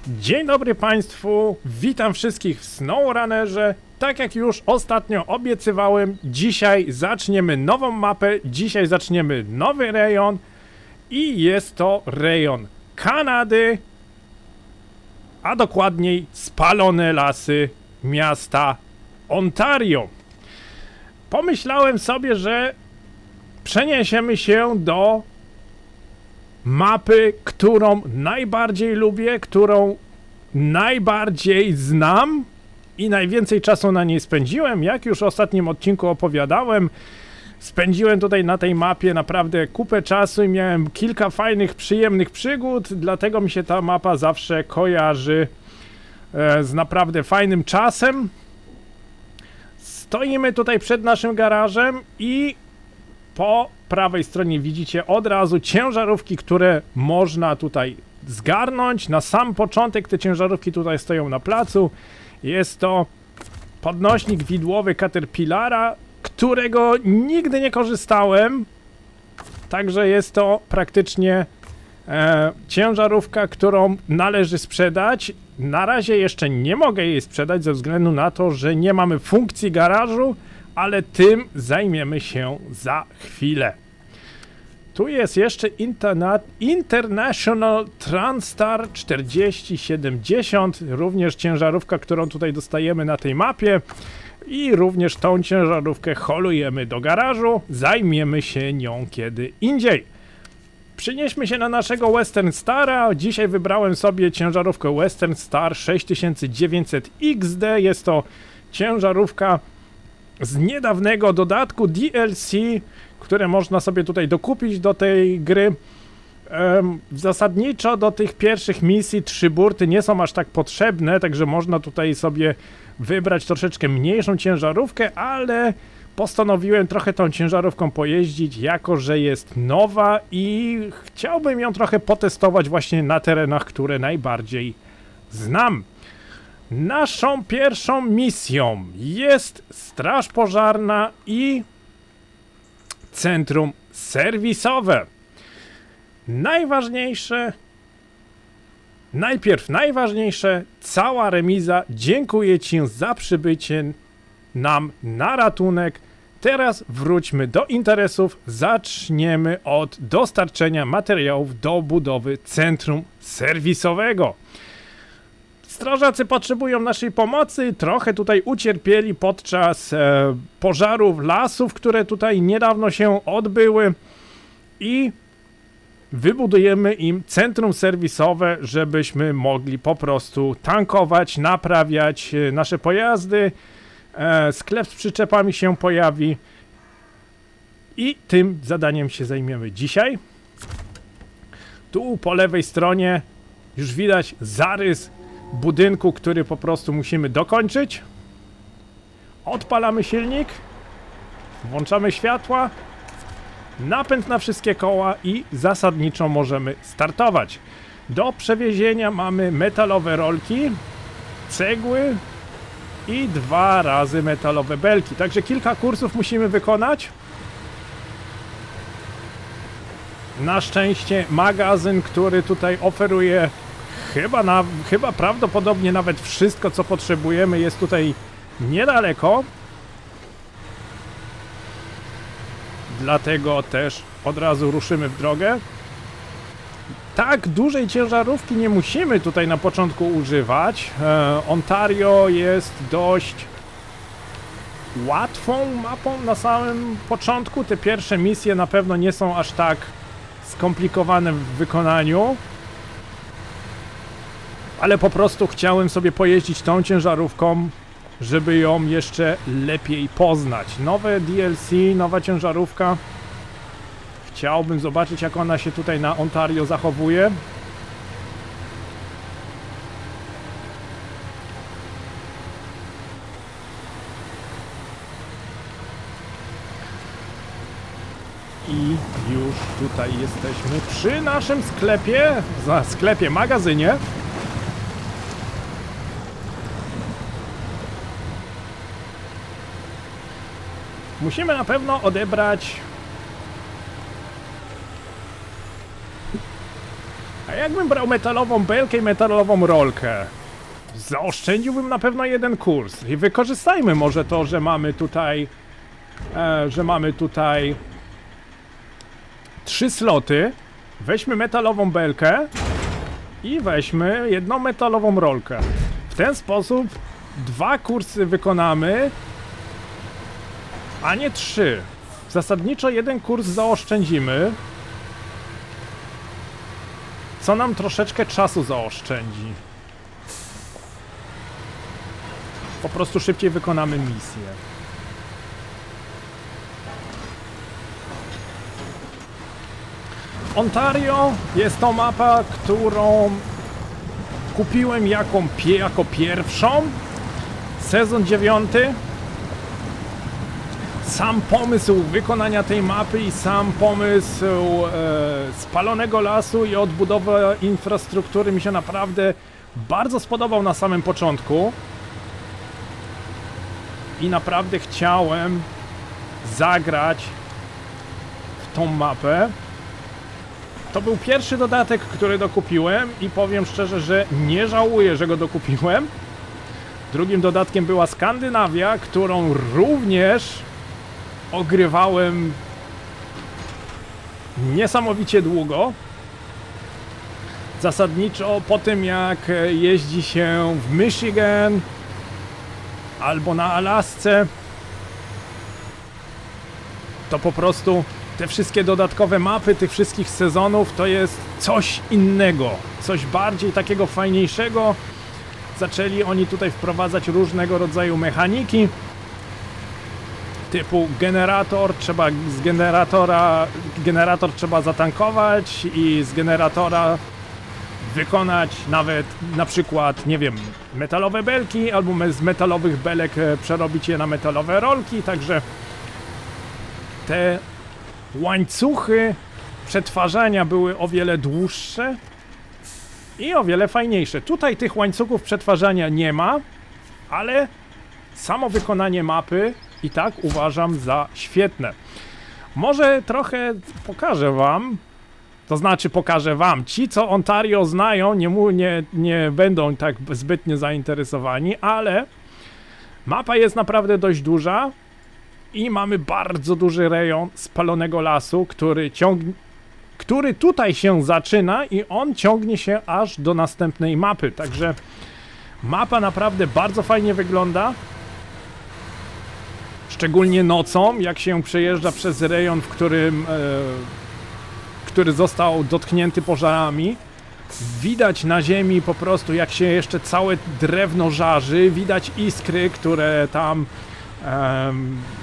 Dzień dobry Państwu, witam wszystkich w SnowRunnerze. Tak jak już ostatnio obiecywałem, dzisiaj zaczniemy nową mapę, dzisiaj zaczniemy nowy rejon i jest to rejon Kanady, a dokładniej spalone lasy miasta Ontario. Pomyślałem sobie, że przeniesiemy się do mapy, którą najbardziej lubię, którą najbardziej znam i najwięcej czasu na niej spędziłem. Jak już w ostatnim odcinku opowiadałem, spędziłem tutaj na tej mapie naprawdę kupę czasu i miałem kilka fajnych, przyjemnych przygód, dlatego mi się ta mapa zawsze kojarzy z naprawdę fajnym czasem. Stoimy tutaj przed naszym garażem i po prawej stronie widzicie od razu ciężarówki, które można tutaj zgarnąć. Na sam początek te ciężarówki tutaj stoją na placu. Jest to podnośnik widłowy Caterpillara, którego nigdy nie korzystałem. Także jest to praktycznie ciężarówka, którą należy sprzedać. Na razie jeszcze nie mogę jej sprzedać ze względu na to, że nie mamy funkcji garażu, ale tym zajmiemy się za chwilę. Tu jest jeszcze International Transstar 4070, również ciężarówka, którą tutaj dostajemy na tej mapie i również tą ciężarówkę holujemy do garażu, zajmiemy się nią kiedy indziej. Przenieśmy się na naszego Western Stara. Dzisiaj wybrałem sobie ciężarówkę Western Star 6900 XD. Jest to ciężarówka z niedawnego dodatku DLC, które można sobie tutaj dokupić do tej gry. Zasadniczo do tych pierwszych misji 3 burty nie są aż tak potrzebne, także można tutaj sobie wybrać troszeczkę mniejszą ciężarówkę, ale postanowiłem trochę tą ciężarówką pojeździć, jako że jest nowa i chciałbym ją trochę potestować właśnie na terenach, które najbardziej znam. Naszą pierwszą misją jest straż pożarna i centrum serwisowe. Najważniejsze, cała remiza dziękuję Ci za przybycie nam na ratunek. Teraz wróćmy do interesów. Zaczniemy od dostarczenia materiałów do budowy centrum serwisowego. Strażacy potrzebują naszej pomocy, trochę tutaj ucierpieli podczas pożarów lasów, które tutaj niedawno się odbyły i wybudujemy im centrum serwisowe, żebyśmy mogli po prostu tankować, naprawiać nasze pojazdy, sklep z przyczepami się pojawi i tym zadaniem się zajmiemy dzisiaj. Tu po lewej stronie już widać zarys budynku, który po prostu musimy dokończyć. Odpalamy silnik, włączamy światła, napęd na wszystkie koła i zasadniczo możemy startować. Do przewiezienia mamy metalowe rolki, cegły i 2 razy metalowe belki. Także kilka kursów musimy wykonać. Na szczęście magazyn, który tutaj oferuje chyba prawdopodobnie nawet wszystko, co potrzebujemy, jest tutaj niedaleko. Dlatego też od razu ruszymy w drogę. Tak dużej ciężarówki nie musimy tutaj na początku używać. Ontario jest dość łatwą mapą na samym początku. Te pierwsze misje na pewno nie są aż tak skomplikowane w wykonaniu. Ale po prostu chciałem sobie pojeździć tą ciężarówką, żeby ją jeszcze lepiej poznać. Nowe DLC, nowa ciężarówka. Chciałbym zobaczyć, jak ona się tutaj na Ontario zachowuje. I już tutaj jesteśmy przy naszym sklepie, magazynie. Musimy na pewno odebrać A jakbym brał metalową belkę i metalową rolkę? Zaoszczędziłbym na pewno jeden kurs. I wykorzystajmy może to, że mamy tutaj 3 sloty. Weźmy metalową belkę i weźmy jedną metalową rolkę. W ten sposób 2 kursy wykonamy, a nie 3. Zasadniczo jeden kurs zaoszczędzimy, co nam troszeczkę czasu zaoszczędzi. Po prostu szybciej wykonamy misję. Ontario jest to mapa, którą kupiłem jako pierwszą. Sezon 9. Sam pomysł wykonania tej mapy i sam pomysł spalonego lasu i odbudowy infrastruktury mi się naprawdę bardzo spodobał na samym początku. I naprawdę chciałem zagrać w tą mapę. To był pierwszy dodatek, który dokupiłem i powiem szczerze, że nie żałuję, że go dokupiłem. Drugim dodatkiem była Skandynawia, którą również ogrywałem niesamowicie długo. Zasadniczo po tym, jak jeździ się w Michigan albo na Alasce, to po prostu te wszystkie dodatkowe mapy tych wszystkich sezonów to jest coś innego, coś bardziej takiego fajniejszego. Zaczęli oni tutaj wprowadzać różnego rodzaju mechaniki typu generator, generator trzeba zatankować i z generatora wykonać nawet na przykład, nie wiem, metalowe belki, albo z metalowych belek przerobić je na metalowe rolki, także te łańcuchy przetwarzania były o wiele dłuższe i o wiele fajniejsze. Tutaj tych łańcuchów przetwarzania nie ma, ale samo wykonanie mapy i tak uważam za świetne. Może trochę pokażę wam, to znaczy pokażę wam, ci co Ontario znają nie będą tak zbytnio zainteresowani, ale mapa jest naprawdę dość duża i mamy bardzo duży rejon spalonego lasu, który tutaj się zaczyna i on ciągnie się aż do następnej mapy, także mapa naprawdę bardzo fajnie wygląda. Szczególnie nocą, jak się przejeżdża przez rejon, który został dotknięty pożarami. Widać na ziemi po prostu, jak się jeszcze całe drewno żarzy, widać iskry, które tam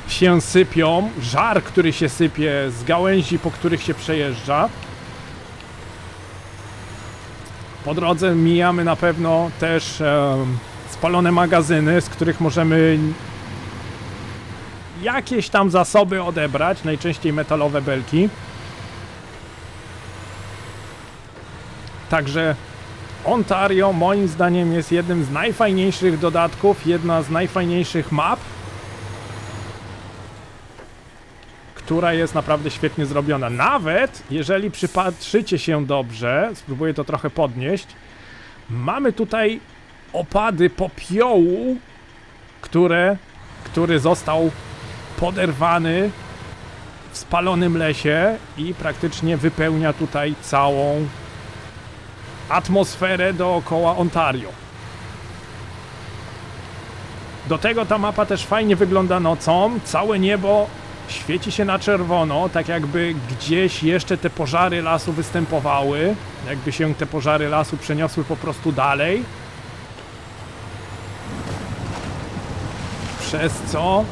się sypią, żar, który się sypie z gałęzi, po których się przejeżdża. Po drodze mijamy na pewno też spalone magazyny, z których możemy jakieś tam zasoby odebrać, najczęściej metalowe belki. Także Ontario moim zdaniem jest jednym z najfajniejszych dodatków, jedna z najfajniejszych map, która jest naprawdę świetnie zrobiona. Nawet jeżeli przypatrzycie się dobrze, spróbuję to trochę podnieść, mamy tutaj opady popiołu, który został poderwany w spalonym lesie i praktycznie wypełnia tutaj całą atmosferę dookoła Ontario. Do tego ta mapa też fajnie wygląda nocą. Całe niebo świeci się na czerwono, tak jakby gdzieś jeszcze te pożary lasu występowały, jakby się te pożary lasu przeniosły po prostu dalej. Przez co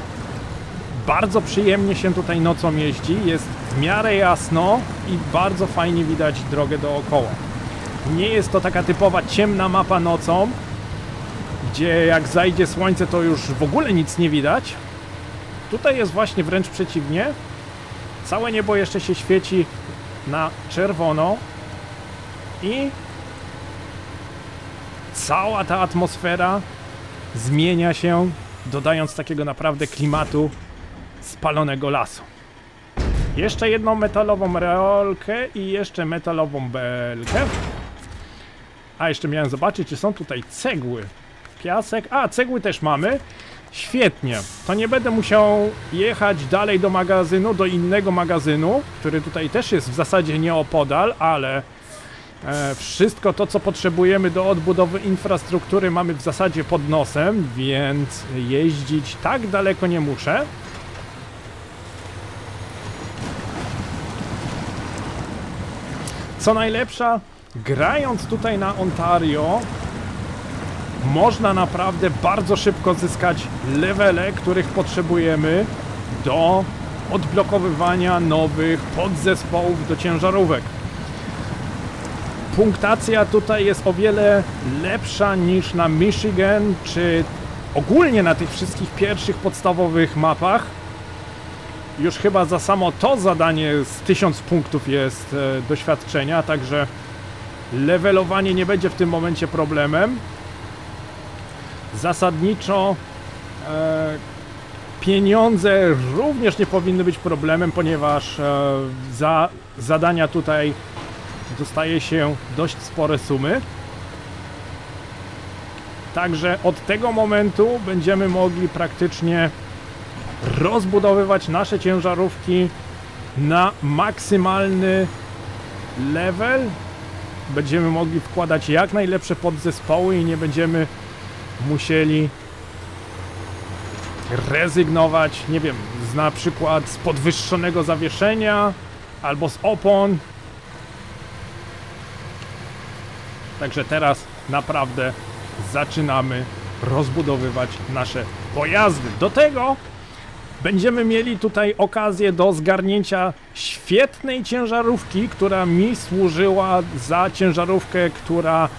bardzo przyjemnie się tutaj nocą jeździ, jest w miarę jasno i bardzo fajnie widać drogę dookoła. Nie jest to taka typowa ciemna mapa nocą, gdzie jak zajdzie słońce, to już w ogóle nic nie widać. Tutaj jest właśnie wręcz przeciwnie. Całe niebo jeszcze się świeci na czerwono i cała ta atmosfera zmienia się, dodając takiego naprawdę klimatu spalonego lasu. Jeszcze jedną metalową rolkę i jeszcze metalową belkę. A, jeszcze miałem zobaczyć, czy są tutaj cegły. Piasek. A, cegły też mamy. Świetnie. To nie będę musiał jechać dalej do magazynu, do innego magazynu, który tutaj też jest w zasadzie nieopodal, ale wszystko to, co potrzebujemy do odbudowy infrastruktury, mamy w zasadzie pod nosem, więc jeździć tak daleko nie muszę. Co najlepsza, grając tutaj na Ontario, można naprawdę bardzo szybko zyskać levele, których potrzebujemy do odblokowywania nowych podzespołów do ciężarówek. Punktacja tutaj jest o wiele lepsza niż na Michigan, czy ogólnie na tych wszystkich pierwszych podstawowych mapach. Już chyba za samo to zadanie z 1000 punktów jest doświadczenia, także levelowanie nie będzie w tym momencie problemem. Zasadniczo pieniądze również nie powinny być problemem, ponieważ za zadania tutaj dostaje się dość spore sumy. Także od tego momentu będziemy mogli praktycznie rozbudowywać nasze ciężarówki na maksymalny level. Będziemy mogli wkładać jak najlepsze podzespoły i nie będziemy musieli rezygnować, nie wiem, na przykład z podwyższonego zawieszenia albo z opon. Także teraz naprawdę zaczynamy rozbudowywać nasze pojazdy. Do tego będziemy mieli tutaj okazję do zgarnięcia świetnej ciężarówki, która mi służyła za ciężarówkę, która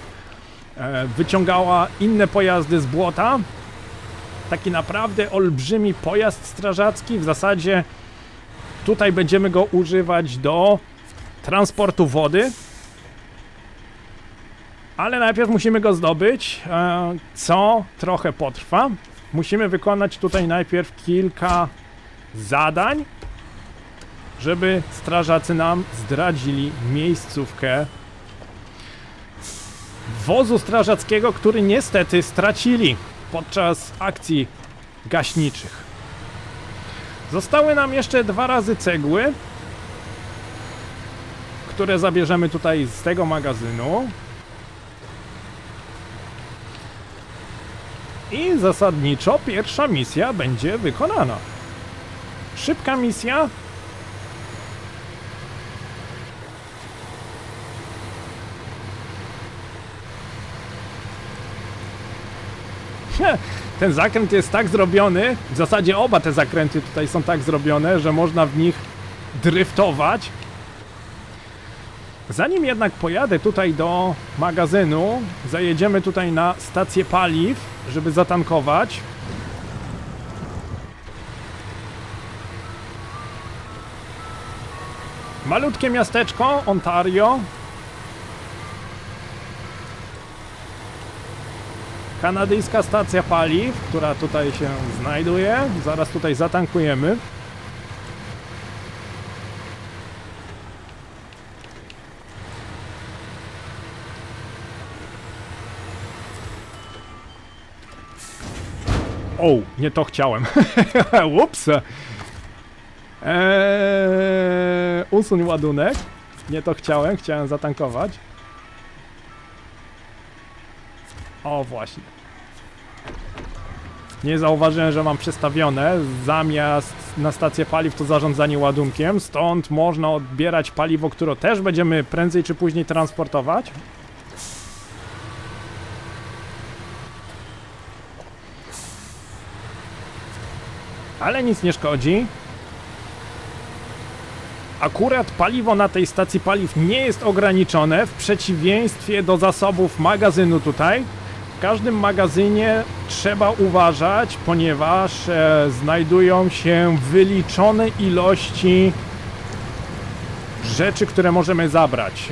wyciągała inne pojazdy z błota. Taki naprawdę olbrzymi pojazd strażacki. W zasadzie tutaj będziemy go używać do transportu wody. Ale najpierw musimy go zdobyć, co trochę potrwa. Musimy wykonać tutaj najpierw kilka zadań, żeby strażacy nam zdradzili miejscówkę wozu strażackiego, który niestety stracili podczas akcji gaśniczych. Zostały nam jeszcze 2 razy cegły, które zabierzemy tutaj z tego magazynu. I zasadniczo pierwsza misja będzie wykonana. Szybka misja. Ten zakręt jest tak zrobiony, w zasadzie oba te zakręty tutaj są tak zrobione, że można w nich driftować. Zanim jednak pojadę tutaj do magazynu, zajedziemy tutaj na stację paliw, żeby zatankować. Malutkie miasteczko, Ontario. Kanadyjska stacja paliw, która tutaj się znajduje. Zaraz tutaj zatankujemy. O, nie to chciałem. Ups. Usuń ładunek. Nie to chciałem, chciałem zatankować. O, właśnie. Nie zauważyłem, że mam przestawione. Zamiast na stację paliw to zarządzanie ładunkiem. Stąd można odbierać paliwo, które też będziemy prędzej czy później transportować. Ale nic nie szkodzi. Akurat paliwo na tej stacji paliw nie jest ograniczone, w przeciwieństwie do zasobów magazynu tutaj. W każdym magazynie trzeba uważać, ponieważ znajdują się wyliczone ilości rzeczy, które możemy zabrać.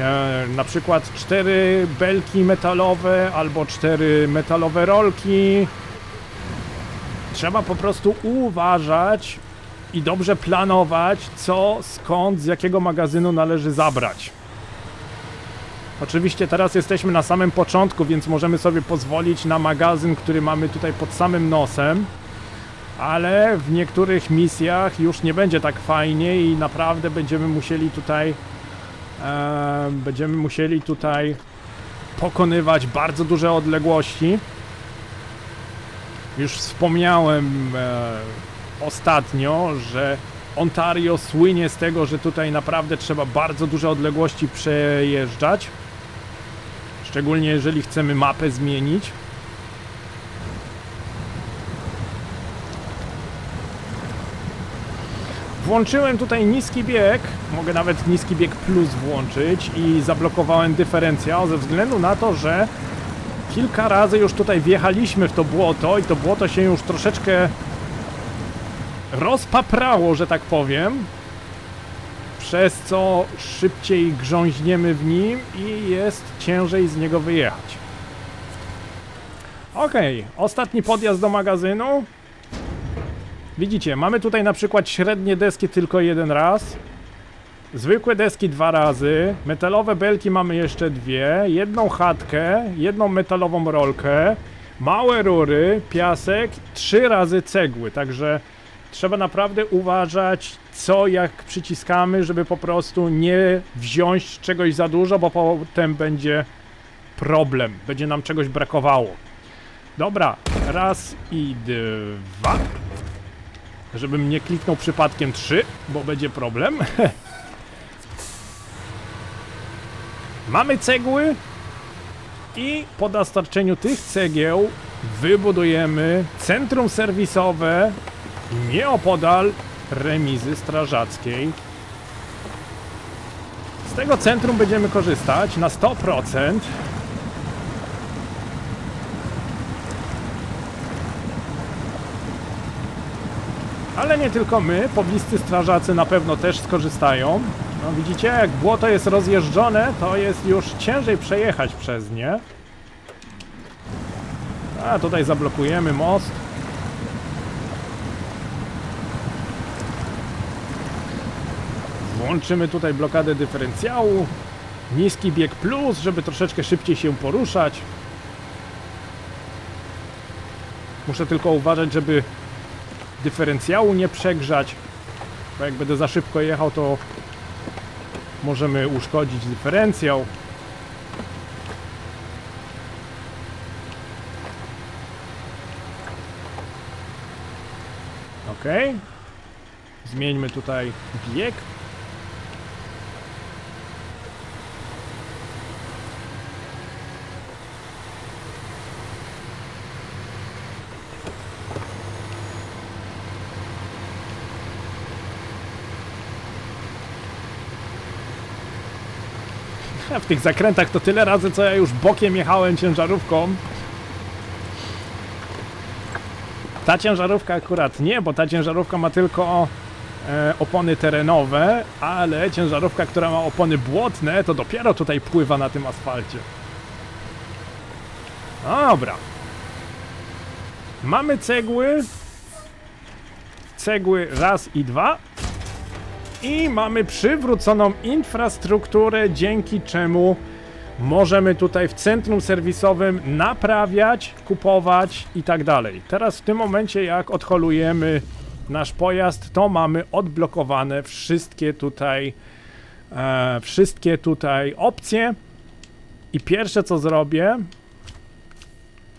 Na przykład 4 belki metalowe albo 4 metalowe rolki. Trzeba po prostu uważać i dobrze planować, co, skąd, z jakiego magazynu należy zabrać. Oczywiście teraz jesteśmy na samym początku, więc możemy sobie pozwolić na magazyn, który mamy tutaj pod samym nosem. Ale w niektórych misjach już nie będzie tak fajnie i naprawdę będziemy musieli tutaj pokonywać bardzo duże odległości. Już wspomniałem ostatnio, że Ontario słynie z tego, że tutaj naprawdę trzeba bardzo duże odległości przejeżdżać. Szczególnie jeżeli chcemy mapę zmienić. Włączyłem tutaj niski bieg, mogę nawet niski bieg plus włączyć i zablokowałem dyferencjał ze względu na to, że kilka razy już tutaj wjechaliśmy w to błoto i to błoto się już troszeczkę rozpaprało, że tak powiem, przez co szybciej grząźniemy w nim i jest ciężej z niego wyjechać. Okej, ostatni podjazd do magazynu. Widzicie, mamy tutaj na przykład średnie deski tylko jeden raz, zwykłe deski 2 razy, metalowe belki mamy jeszcze 2, jedną chatkę, jedną metalową rolkę, małe rury, piasek, 3 razy cegły, także trzeba naprawdę uważać, co jak przyciskamy, żeby po prostu nie wziąć czegoś za dużo, bo potem będzie problem, będzie nam czegoś brakowało. Dobra, raz i 2. Żebym nie kliknął przypadkiem 3, bo będzie problem. Mamy cegły i po dostarczeniu tych cegieł wybudujemy centrum serwisowe nieopodal remizy strażackiej. Z tego centrum będziemy korzystać na 100%. Ale nie tylko my, pobliscy strażacy na pewno też skorzystają. No widzicie, jak błoto jest rozjeżdżone, to jest już ciężej przejechać przez nie. A tutaj zablokujemy most. Włączymy tutaj blokadę dyferencjału. Niski bieg plus, żeby troszeczkę szybciej się poruszać. Muszę tylko uważać, żeby dyferencjału nie przegrzać, bo jak będę za szybko jechał, to możemy uszkodzić dyferencjał. Ok, zmieńmy tutaj bieg. W tych zakrętach to tyle razy, co ja już bokiem jechałem ciężarówką. Ta ciężarówka akurat nie, bo ta ciężarówka ma tylko opony terenowe, ale ciężarówka, która ma opony błotne, to dopiero tutaj pływa na tym asfalcie. Dobra. Mamy cegły. Cegły raz i 2. I mamy przywróconą infrastrukturę, dzięki czemu możemy tutaj w centrum serwisowym naprawiać, kupować i tak dalej. Teraz w tym momencie, jak odholujemy nasz pojazd, to mamy odblokowane wszystkie tutaj opcje. I pierwsze co zrobię,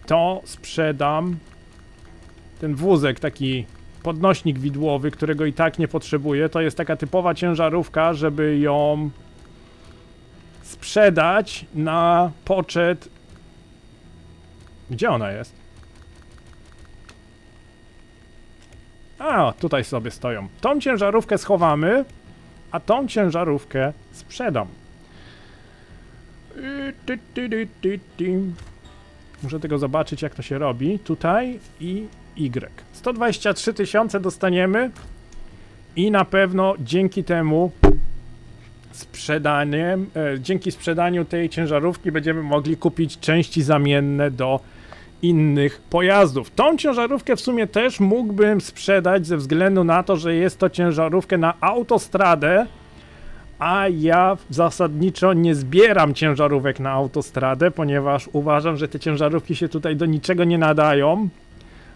to sprzedam ten wózek, taki podnośnik widłowy, którego i tak nie potrzebuję. To jest taka typowa ciężarówka, żeby ją sprzedać na poczet. Gdzie ona jest? A, tutaj sobie stoją. Tą ciężarówkę schowamy, a tą ciężarówkę sprzedam. Muszę tego zobaczyć, jak to się robi. Tutaj i Y. 123 000 dostaniemy i na pewno dzięki temu dzięki sprzedaniu tej ciężarówki będziemy mogli kupić części zamienne do innych pojazdów. Tą ciężarówkę w sumie też mógłbym sprzedać ze względu na to, że jest to ciężarówka na autostradę, A ja zasadniczo nie zbieram ciężarówek na autostradę, ponieważ uważam, że te ciężarówki się tutaj do niczego nie nadają.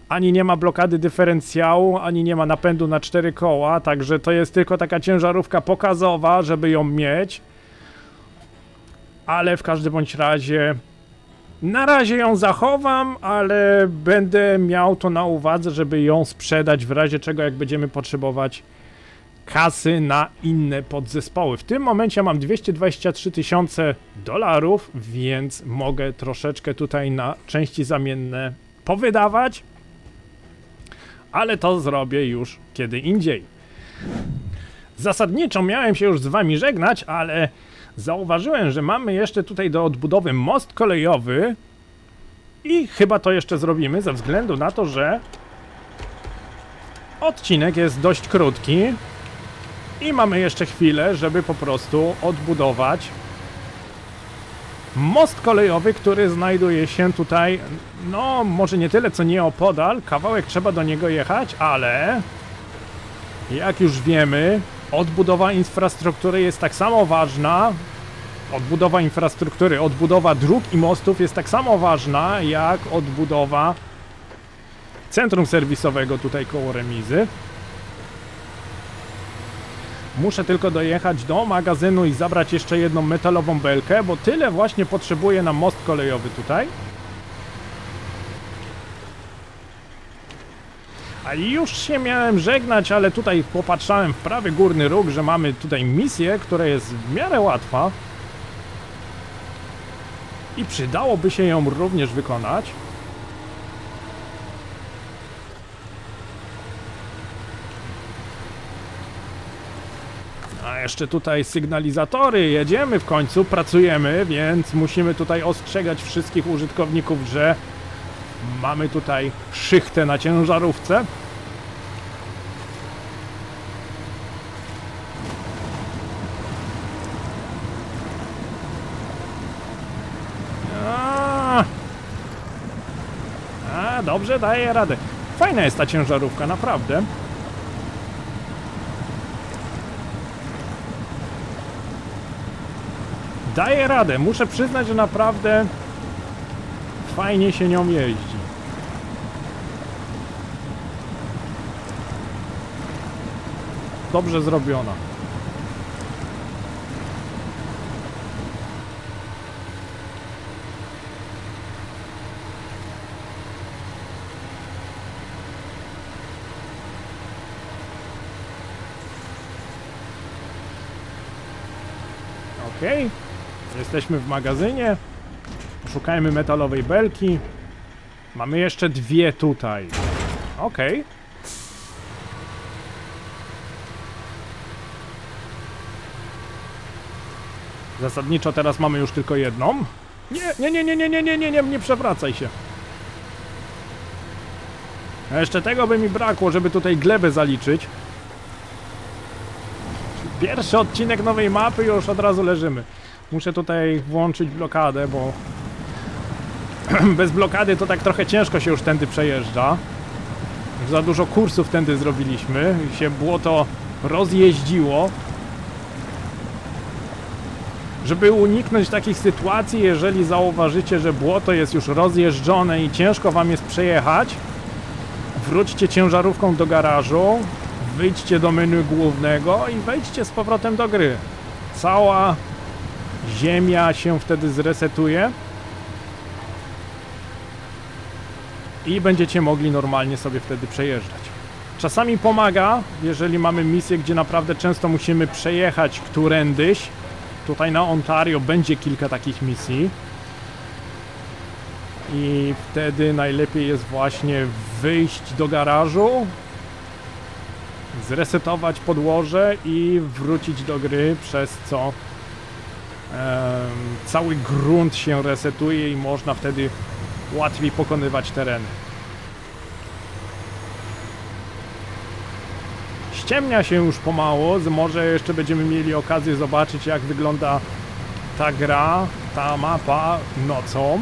Ani nie ma blokady dyferencjału, ani nie ma napędu na 4 koła, także to jest tylko taka ciężarówka pokazowa, żeby ją mieć. Ale w każdym bądź razie, na razie ją zachowam, ale będę miał to na uwadze, żeby ją sprzedać w razie czego, jak będziemy potrzebować kasy na inne podzespoły. W tym momencie mam 223 000 dolarów, więc mogę troszeczkę tutaj na części zamienne powydawać, ale to zrobię już kiedy indziej. Zasadniczo miałem się już z wami żegnać, ale zauważyłem, że mamy jeszcze tutaj do odbudowy most kolejowy i chyba to jeszcze zrobimy ze względu na to, że odcinek jest dość krótki i mamy jeszcze chwilę, żeby po prostu odbudować most kolejowy, który znajduje się tutaj, no może nie tyle co nieopodal, kawałek trzeba do niego jechać, ale jak już wiemy, odbudowa infrastruktury jest tak samo ważna, odbudowa infrastruktury, odbudowa dróg i mostów jest tak samo ważna jak odbudowa centrum serwisowego tutaj koło remizy. Muszę tylko dojechać do magazynu i zabrać jeszcze jedną metalową belkę, bo tyle właśnie potrzebuję na most kolejowy tutaj. A już się miałem żegnać, ale tutaj popatrzałem w prawy górny róg, że mamy tutaj misję, która jest w miarę łatwa. I przydałoby się ją również wykonać. A jeszcze tutaj sygnalizatory, jedziemy w końcu, pracujemy, więc musimy tutaj ostrzegać wszystkich użytkowników, że mamy tutaj szychtę na ciężarówce. Dobrze, daje radę. Fajna jest ta ciężarówka, naprawdę. Daje radę, muszę przyznać, że naprawdę fajnie się nią jeździ. Dobrze zrobiona. Okej. Jesteśmy w magazynie. Szukajmy metalowej belki. Mamy jeszcze dwie tutaj. Okej. Zasadniczo teraz mamy już tylko jedną. Nie przewracaj się. A jeszcze tego by mi brakło, żeby tutaj glebę zaliczyć. Pierwszy odcinek nowej mapy, już od razu leżymy. Muszę tutaj włączyć blokadę, bo bez blokady to tak trochę ciężko się już tędy przejeżdża. Już za dużo kursów tędy zrobiliśmy i się błoto rozjeździło. Żeby uniknąć takich sytuacji, jeżeli zauważycie, że błoto jest już rozjeżdżone i ciężko wam jest przejechać, wróćcie ciężarówką do garażu, wyjdźcie do menu głównego i wejdźcie z powrotem do gry. Cała ziemia się wtedy zresetuje i będziecie mogli normalnie sobie wtedy przejeżdżać. Czasami pomaga, jeżeli mamy misję, gdzie naprawdę często musimy przejechać którędyś. Tutaj na Ontario będzie kilka takich misji i wtedy najlepiej jest właśnie wyjść do garażu, zresetować podłoże i wrócić do gry, przez co cały grunt się resetuje i można wtedy łatwiej pokonywać tereny. Ściemnia się już pomału, może jeszcze będziemy mieli okazję zobaczyć, jak wygląda ta gra, ta mapa nocą.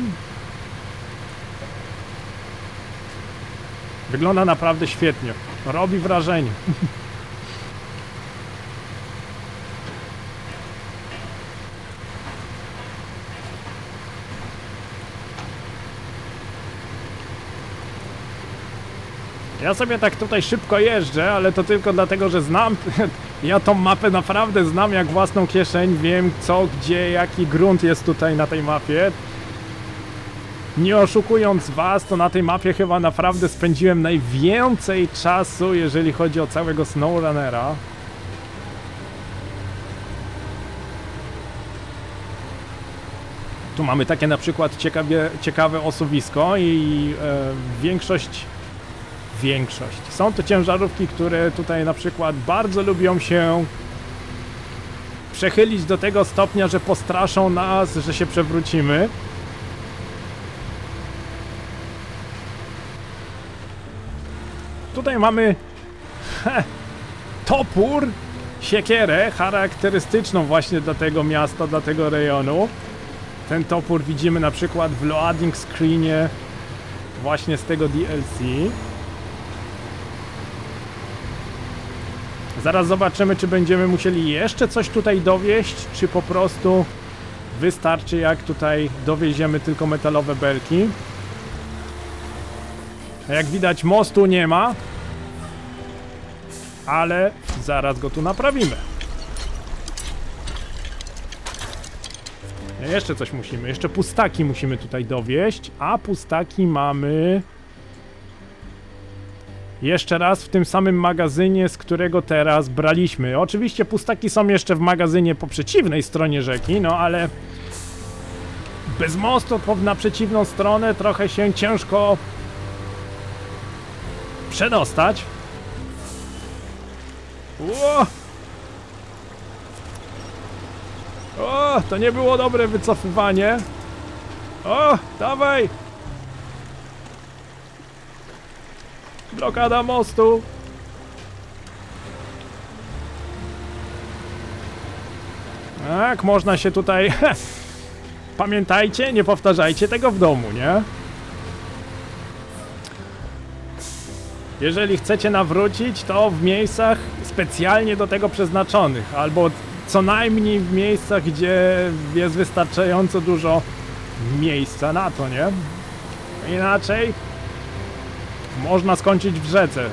Wygląda naprawdę świetnie, robi wrażenie. Ja sobie tak tutaj szybko jeżdżę, ale to tylko dlatego, że znam, ja tą mapę naprawdę znam jak własną kieszeń, wiem co, gdzie, jaki grunt jest tutaj na tej mapie. Nie oszukując was, to na tej mapie chyba naprawdę spędziłem najwięcej czasu, jeżeli chodzi o całego SnowRunnera. Tu mamy takie na przykład ciekawe osuwisko i większość. Są to ciężarówki, które tutaj na przykład bardzo lubią się przechylić do tego stopnia, że postraszą nas, że się przewrócimy. Tutaj mamy topór, siekierę charakterystyczną właśnie dla tego miasta, dla tego rejonu. Ten topór widzimy na przykład w loading screenie właśnie z tego DLC. Zaraz zobaczymy, czy będziemy musieli jeszcze coś tutaj dowieźć, czy po prostu wystarczy, jak tutaj dowieziemy tylko metalowe belki. Jak widać, mostu nie ma, ale zaraz go tu naprawimy. Jeszcze coś musimy, jeszcze pustaki musimy tutaj dowieźć, a pustaki mamy jeszcze raz w tym samym magazynie, z którego teraz braliśmy. Oczywiście pustaki są jeszcze w magazynie po przeciwnej stronie rzeki, no ale bez mostu na przeciwną stronę trochę się ciężko przedostać. O, to nie było dobre wycofywanie. O, dawaj! Blokada mostu. Tak, można się tutaj... Pamiętajcie, nie powtarzajcie tego w domu, nie? Jeżeli chcecie nawrócić, to w miejscach specjalnie do tego przeznaczonych, albo co najmniej w miejscach, gdzie jest wystarczająco dużo miejsca na to, nie? Inaczej można skończyć w rzece.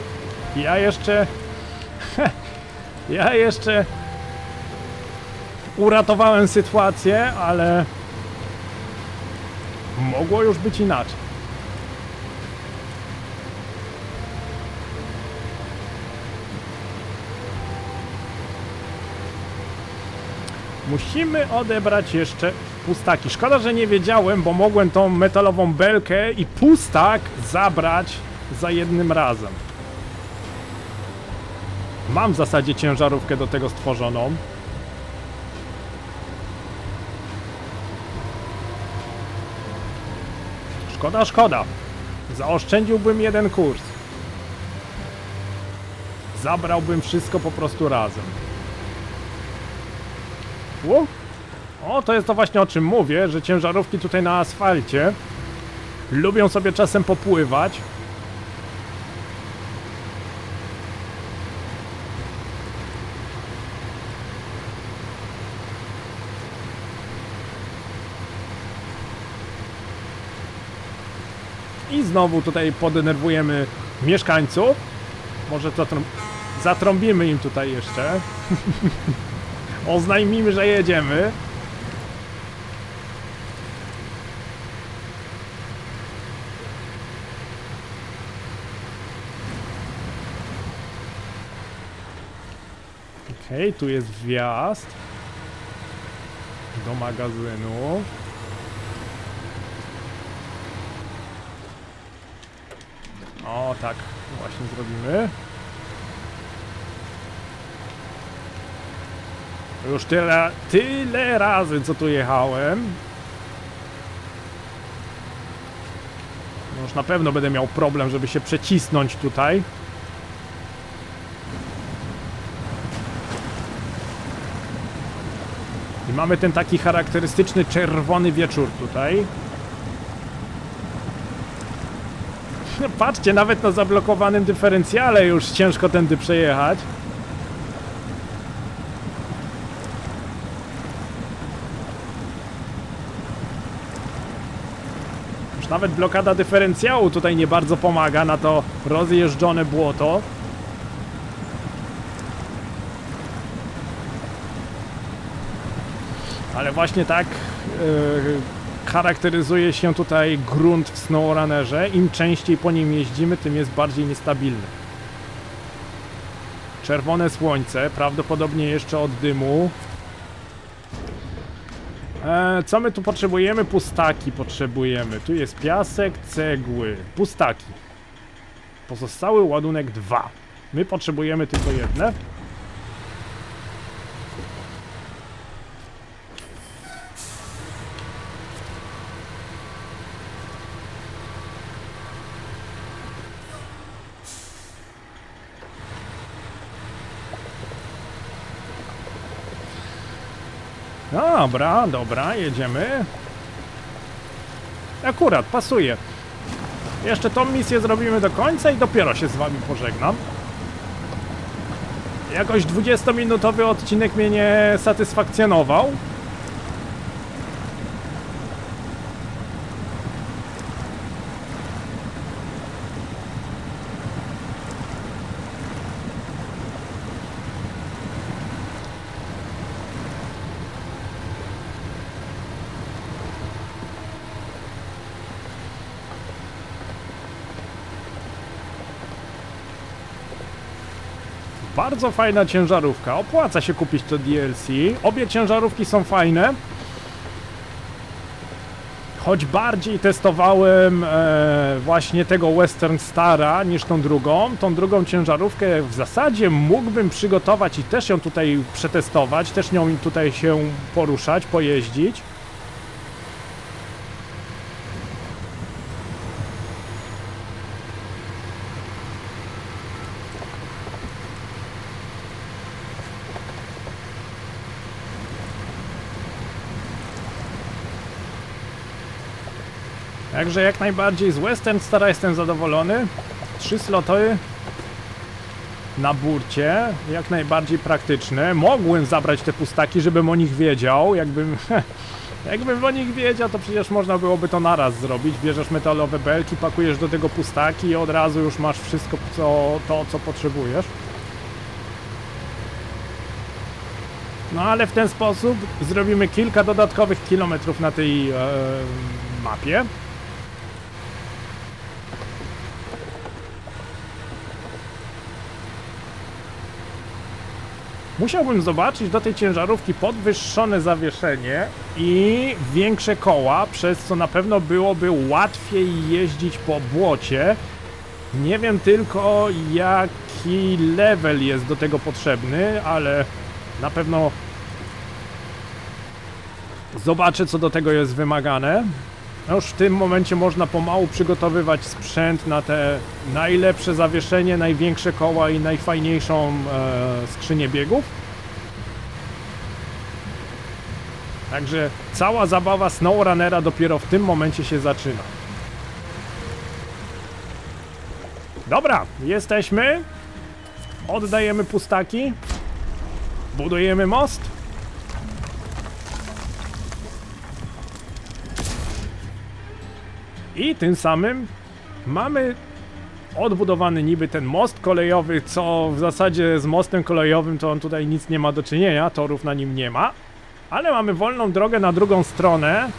Ja jeszcze uratowałem sytuację, ale mogło już być inaczej. Musimy odebrać jeszcze pustaki. Szkoda, że nie wiedziałem, bo mogłem tą metalową belkę i pustak zabrać za jednym razem. Mam w zasadzie ciężarówkę do tego stworzoną. Szkoda. Zaoszczędziłbym jeden kurs. Zabrałbym wszystko po prostu razem. O, to jest to właśnie, o czym mówię, że ciężarówki tutaj na asfalcie lubią sobie czasem popływać. I znowu tutaj podenerwujemy mieszkańców. Może to zatrąbimy im tutaj jeszcze. Oznajmimy, że jedziemy. Okej, tu jest wjazd do magazynu. O, tak właśnie zrobimy. Już tyle razy, co tu jechałem. No już na pewno będę miał problem, żeby się przecisnąć tutaj. I mamy ten taki charakterystyczny czerwony wieczór tutaj. Patrzcie, nawet na zablokowanym dyferencjale już ciężko tędy przejechać. Już nawet blokada dyferencjału tutaj nie bardzo pomaga na to rozjeżdżone błoto. Ale właśnie tak charakteryzuje się tutaj grunt w SnowRunnerze. Im częściej po nim jeździmy, tym jest bardziej niestabilny. Czerwone słońce, prawdopodobnie jeszcze od dymu. Co my tu potrzebujemy? Pustaki potrzebujemy. Tu jest piasek, cegły, pustaki. Pozostały ładunek 2. My potrzebujemy tylko jedne. Dobra, dobra, jedziemy. Akurat, pasuje. Jeszcze tą misję zrobimy do końca i dopiero się z wami pożegnam. Jakoś 20-minutowy odcinek mnie nie satysfakcjonował. Bardzo fajna ciężarówka, opłaca się kupić to DLC. Obie ciężarówki są fajne. Choć bardziej testowałem właśnie tego Western Stara niż tą drugą. Tą drugą ciężarówkę w zasadzie mógłbym przygotować i też ją tutaj przetestować, też nią tutaj się poruszać, pojeździć. Także jak najbardziej z Western Stara jestem zadowolony. 3 sloty na burcie, jak najbardziej praktyczne. Mogłem zabrać te pustaki, żebym o nich wiedział. Jakbym o nich wiedział, to przecież można byłoby to naraz zrobić. Bierzesz metalowe belki, pakujesz do tego pustaki i od razu już masz wszystko, co potrzebujesz. No ale w ten sposób zrobimy kilka dodatkowych kilometrów na tej mapie. Musiałbym zobaczyć do tej ciężarówki podwyższone zawieszenie i większe koła, przez co na pewno byłoby łatwiej jeździć po błocie. Nie wiem tylko jaki level jest do tego potrzebny, ale na pewno zobaczę, co do tego jest wymagane. Już w tym momencie można pomału przygotowywać sprzęt na te najlepsze zawieszenie, największe koła i najfajniejszą skrzynię biegów. Także cała zabawa SnowRunnera dopiero w tym momencie się zaczyna. Dobra, jesteśmy. Oddajemy pustaki. Budujemy most. I tym samym mamy odbudowany niby ten most kolejowy, co w zasadzie z mostem kolejowym to on tutaj nic nie ma do czynienia, torów na nim nie ma. Ale mamy wolną drogę na drugą stronę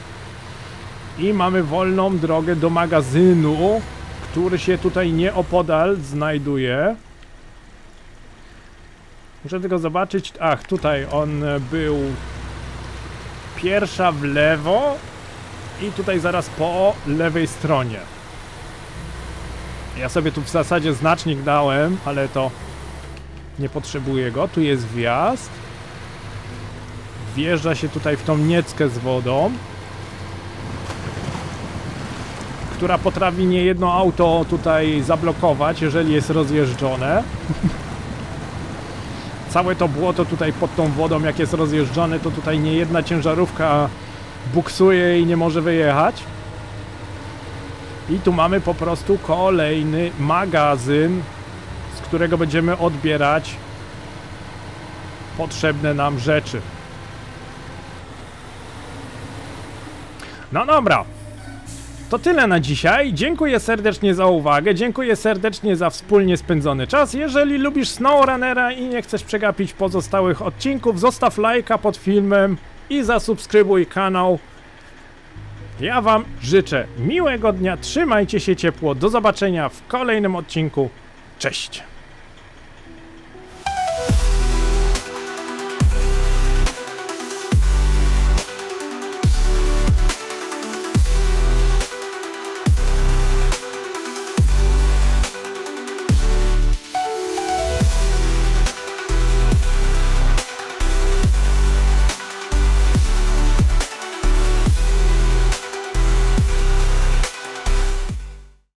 i mamy wolną drogę do magazynu, który się tutaj nieopodal znajduje. Muszę tylko zobaczyć, ach, tutaj on był pierwsza w lewo i tutaj zaraz po lewej stronie. Ja sobie tu w zasadzie znacznik dałem, ale to nie potrzebuję go. Tu jest wjazd. Wjeżdża się tutaj w tą nieckę z wodą, która potrafi niejedno auto tutaj zablokować, jeżeli jest rozjeżdżone. Całe to błoto tutaj pod tą wodą, jak jest rozjeżdżone, to tutaj niejedna ciężarówka buksuje i nie może wyjechać. I tu mamy po prostu kolejny magazyn, z którego będziemy odbierać potrzebne nam rzeczy. No dobra. To tyle na dzisiaj. Dziękuję serdecznie za uwagę, dziękuję serdecznie za wspólnie spędzony czas. Jeżeli lubisz SnowRunnera i nie chcesz przegapić pozostałych odcinków, zostaw lajka pod filmem i zasubskrybuj kanał. Ja wam życzę miłego dnia, trzymajcie się ciepło, do zobaczenia w kolejnym odcinku. Cześć!